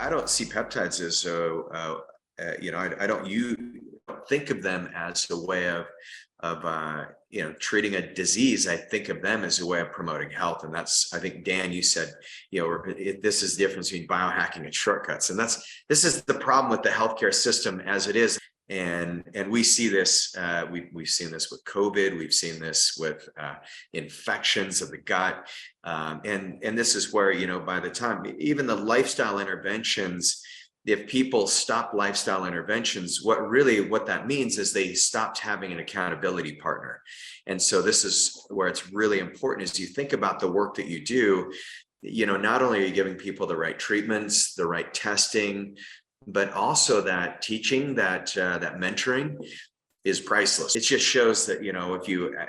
I don't see peptides as I don't think of them as a way of treating a disease. I think of them as a way of promoting health. And that's, I think, Dan, you said, this is the difference between biohacking and shortcuts. And this is the problem with the healthcare system as it is. And we see this, we've seen this with COVID, we've seen this with infections of the gut. And this is where, by the time, even the lifestyle interventions, if people stop lifestyle interventions, what that means is they stopped having an accountability partner. And so this is where it's really important as you think about the work that you do, not only are you giving people the right treatments, the right testing, but also that teaching, that mentoring is priceless. It just shows that,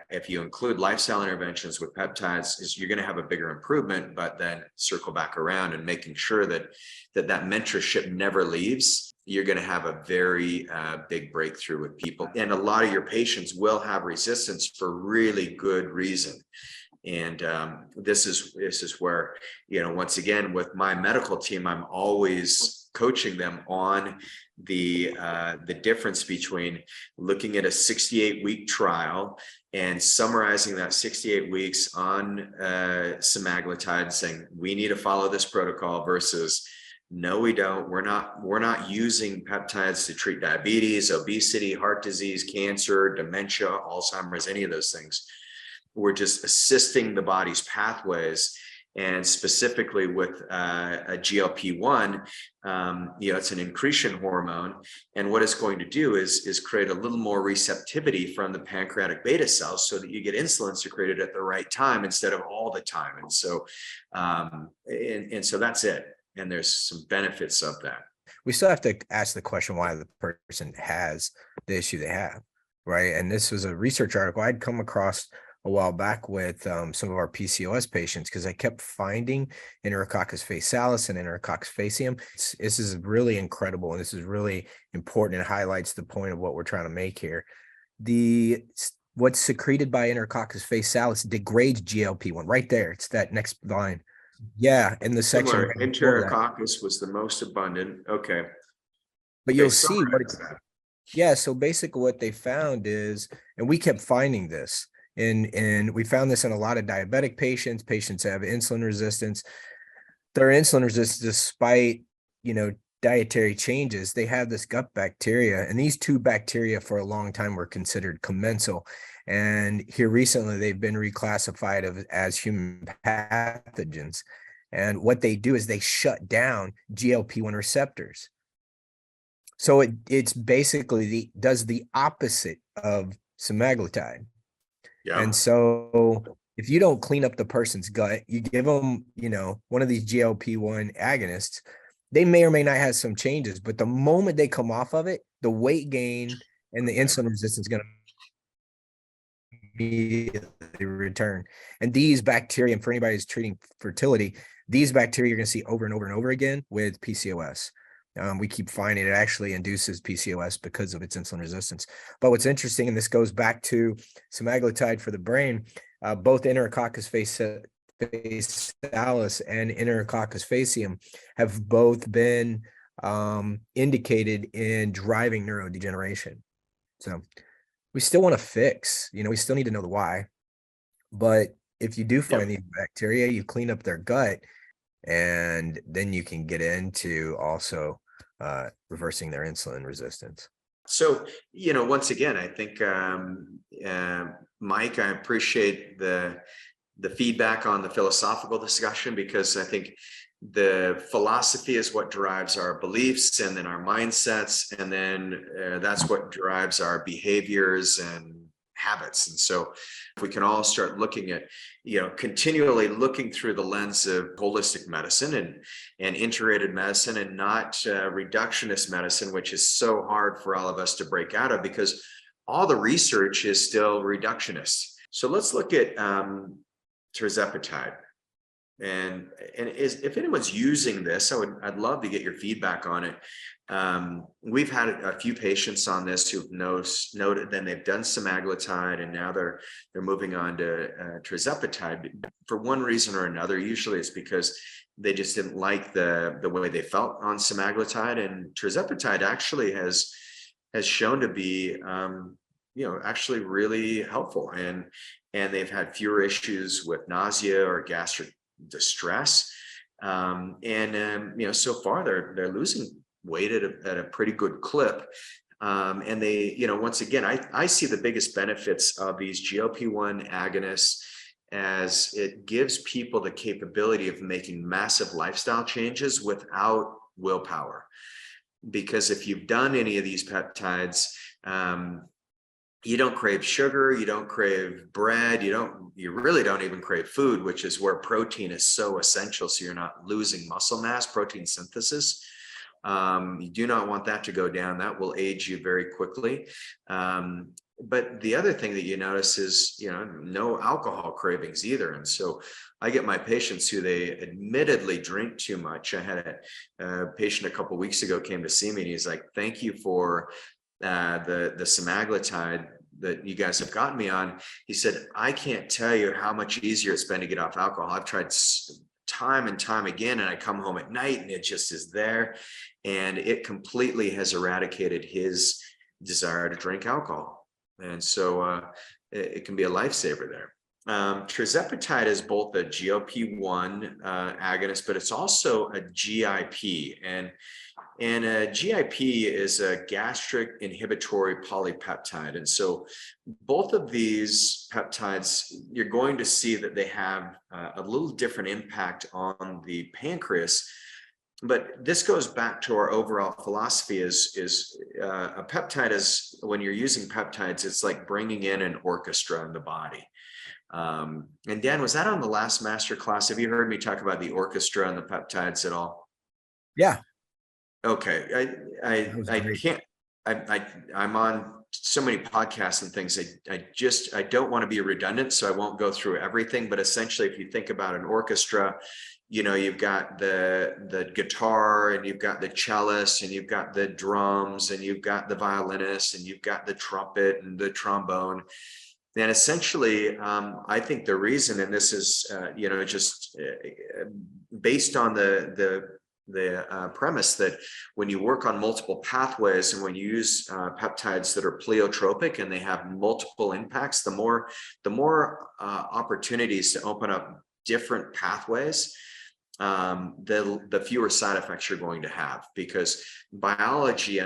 if you include lifestyle interventions with peptides, you're going to have a bigger improvement, but then circle back around and making sure that mentorship never leaves, you're going to have a very big breakthrough with people. And a lot of your patients will have resistance for really good reason. And this is where, once again, with my medical team, I'm always coaching them on the difference between looking at a 68-week trial and summarizing that 68 weeks on semaglutide, saying we need to follow this protocol, versus no, we don't. We're not using peptides to treat diabetes, obesity, heart disease, cancer, dementia, Alzheimer's, any of those things. We're just assisting the body's pathways. And specifically with a GLP-1, it's an incretin hormone. And what it's going to do is create a little more receptivity from the pancreatic beta cells so that you get insulin secreted at the right time instead of all the time. And so, so that's it. And there's some benefits of that. We still have to ask the question why the person has the issue they have, right? And this was a research article I'd come across a while back with some of our PCOS patients, because I kept finding Enterococcus faecalis and Enterococcus faecium. This is really incredible, and this is really important and highlights the point of what we're trying to make here. What's secreted by Enterococcus faecalis degrades GLP-1 right there. It's that next line. Yeah, in the section. Enterococcus was the most abundant. Okay. But you'll see what it's. Yeah, so basically what they found is, and we kept finding this, and we found this in a lot of diabetic patients that have insulin resistance. Their insulin resistance, despite, dietary changes, they have this gut bacteria, and these two bacteria for a long time were considered commensal. And here recently, they've been reclassified as human pathogens. And what they do is they shut down GLP-1 receptors. So it's basically does the opposite of semaglutide. Yeah. And so if you don't clean up the person's gut, you give them, one of these GLP-1 agonists, they may or may not have some changes, but the moment they come off of it, the weight gain and the insulin resistance is going to immediately return. And these bacteria, and for anybody who's treating fertility, these bacteria you're going to see over and over and over again with PCOS. We keep finding it actually induces PCOS because of its insulin resistance. But what's interesting, and this goes back to semaglutide for the brain, both Enterococcus faecalis and Enterococcus faecium have both been indicated in driving neurodegeneration. So we still want to fix, we still need to know the why. But if you do find these bacteria, you clean up their gut, and then you can get into also reversing their insulin resistance. So, once again, I think, Mike, I appreciate the feedback on the philosophical discussion, because I think the philosophy is what drives our beliefs and then our mindsets. And then that's what drives our behaviors and habits. And so if we can all start looking at, continually looking through the lens of holistic medicine and integrated medicine, and not reductionist medicine, which is so hard for all of us to break out of because all the research is still reductionist. So let's look at Tirzapatide. And if anyone's using this, I'd love to get your feedback on it. We've had a few patients on this who've noted, then they've done semaglutide, and now they're moving on to Tirzapatide for one reason or another. Usually it's because They just didn't like the way they felt on semaglutide, and tirzepatide actually has shown to be actually really helpful, and they've had fewer issues with nausea or gastric distress. So far they're losing weight at a pretty good clip. And they, once again, I see the biggest benefits of these GLP-1 agonists as it gives people the capability of making massive lifestyle changes without willpower. Because if you've done any of these peptides, you don't crave sugar, you don't crave bread, you really don't even crave food, which is where protein is so essential. So you're not losing muscle mass, protein synthesis. You do not want that to go down. That will age you very quickly. But the other thing that you notice is, no alcohol cravings either. And so I get my patients who they admittedly drink too much. I had a patient a couple of weeks ago came to see me, and he's like, "Thank you for the semaglutide that you guys have gotten me on." He said, "I can't tell you how much easier it's been to get off alcohol. I've tried time and time again, and I come home at night and it just is there." And it completely has eradicated his desire to drink alcohol. And so it can be a lifesaver there. Tirzapatide is both a GLP-1 agonist, but it's also a GIP. And a GIP is a gastric inhibitory polypeptide. And so both of these peptides, you're going to see that they have a little different impact on the pancreas. But this goes back to our overall philosophy is a peptide is, when you're using peptides, it's like bringing in an orchestra in the body. And Dan, was that on the last masterclass? Have you heard me talk about the orchestra and the peptides at all? Yeah. Okay. I'm on so many podcasts and things. I don't want to be redundant, so I won't go through everything. But essentially, if you think about an orchestra, you've got the guitar, and you've got the cellist, and you've got the drums, and you've got the violinist, and you've got the trumpet and the trombone. And essentially, I think the reason, and this is, just based on the premise that when you work on multiple pathways and when you use peptides that are pleiotropic and they have multiple impacts, the more opportunities to open up different pathways, the fewer side effects you're going to have. Because biology,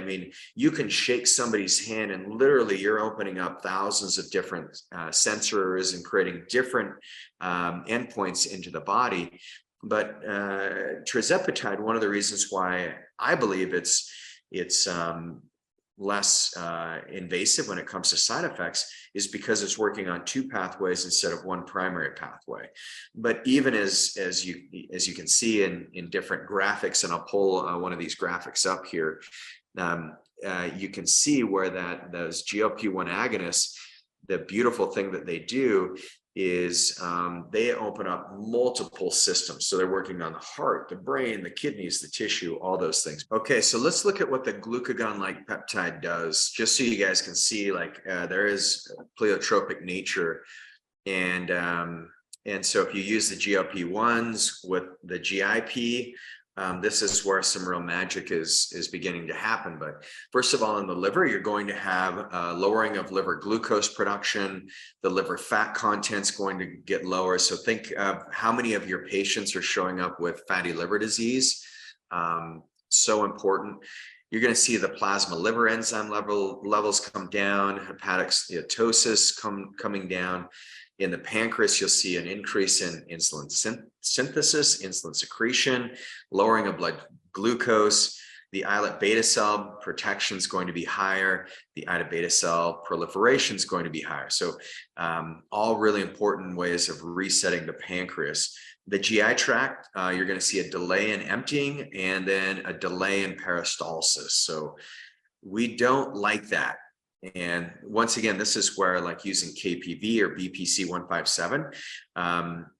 you can shake somebody's hand and literally you're opening up thousands of different sensors and creating different endpoints into the body. But tirzepatide, one of the reasons why I believe it's less invasive when it comes to side effects is because it's working on two pathways instead of one primary pathway. But even as you can see in different graphics, and I'll pull one of these graphics up here, you can see where those GLP-1 agonists, the beautiful thing that they do is they open up multiple systems. So they're working on the heart, the brain, the kidneys, the tissue, all those things. Okay, so let's look at what the glucagon-like peptide does, just so you guys can see, there is pleiotropic nature. And so if you use the GLP-1s with the GIP, this is where some real magic is beginning to happen. But first of all, in the liver, you're going to have lowering of liver glucose production. The liver fat content's going to get lower. So think of how many of your patients are showing up with fatty liver disease. So important. You're going to see the plasma liver enzyme levels come down, hepatic steatosis coming down. In the pancreas, you'll see an increase in insulin synthesis, insulin secretion, lowering of blood glucose. The islet beta cell protection is going to be higher. The islet beta cell proliferation is going to be higher. So all really important ways of resetting the pancreas. The GI tract, you're going to see a delay in emptying and then a delay in peristalsis. So we don't like that. And once again, this is where using KPV or BPC 157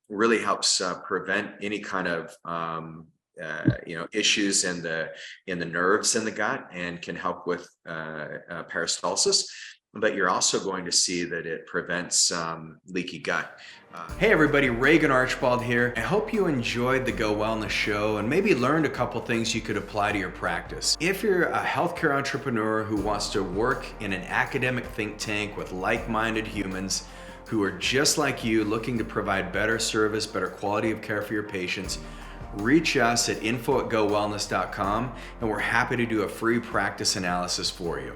really helps prevent any kind of issues in the nerves in the gut, and can help with peristalsis. But you're also going to see that it prevents leaky gut. Hey everybody, Regan Archibald here. I hope you enjoyed the Go Wellness show and maybe learned a couple things you could apply to your practice. If you're a healthcare entrepreneur who wants to work in an academic think tank with like-minded humans who are just like you, looking to provide better service, better quality of care for your patients, reach us at info@gowellness.com and we're happy to do a free practice analysis for you.